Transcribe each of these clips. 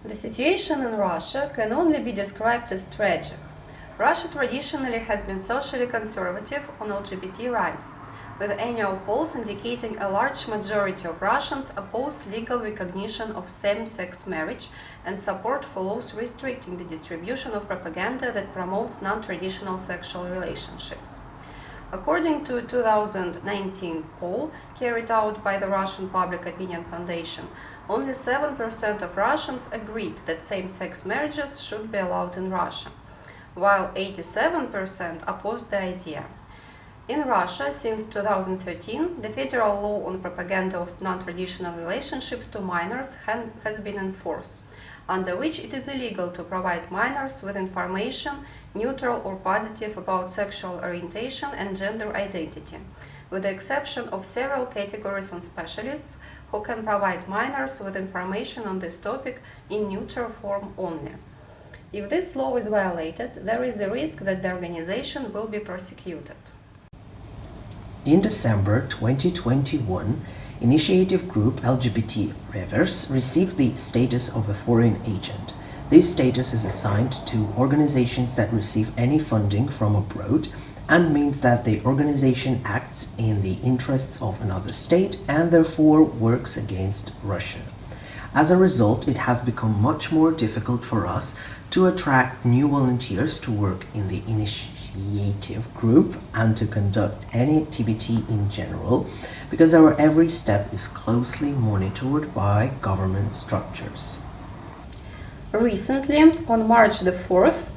The situation in Russia can only be described as tragic. Russia traditionally has been socially conservative on LGBT rights, with annual polls indicating a large majority of Russians oppose legal recognition of same-sex marriage and support for laws restricting the distribution of propaganda that promotes non-traditional sexual relationships. According to a 2019 poll carried out by the Russian Public Opinion Foundation, only 7% of Russians agreed that same-sex marriages should be allowed in Russia, while 87% opposed the idea. In Russia, since 2013, the federal law on propaganda of non-traditional relationships to minors has been in force, under which it is illegal to provide minors with information, neutral or positive, about sexual orientation and gender identity, with the exception of several categories on specialists who can provide minors with information on this topic in neutral form only. If this law is violated, there is a risk that the organization will be persecuted. In December 2021, initiative group LGBT Revers received the status of a foreign agent. This status is assigned to organizations that receive any funding from abroad and means that the organization acts in the interests of another state and therefore works against Russia. As a result, it has become much more difficult for us to attract new volunteers to work in the initiative group and to conduct any activity in general, because our every step is closely monitored by government structures. Recently, on March the 4th,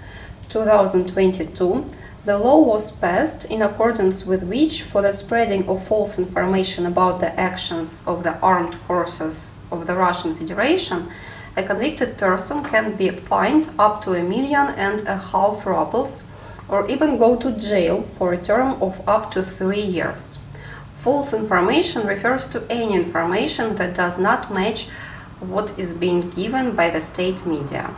2022, the law was passed in accordance with which, for the spreading of false information about the actions of the armed forces of the Russian Federation, a convicted person can be fined up to 1.5 million rubles or even go to jail for a term of up to 3 years. False information refers to any information that does not match what is being given by the state media.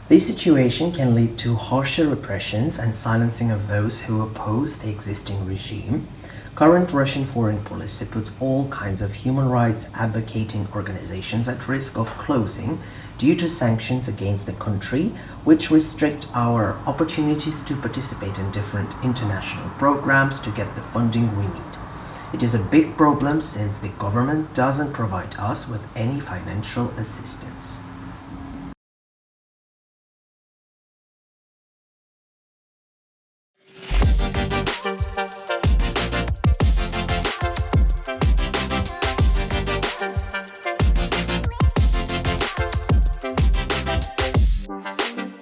This situation can lead to harsher repressions and silencing of those who oppose the existing regime. Current Russian foreign policy puts all kinds of human rights advocating organizations at risk of closing due to sanctions against the country, which restrict our opportunities to participate in different international programs to get the funding we need. It is a big problem since the government doesn't provide us with any financial assistance.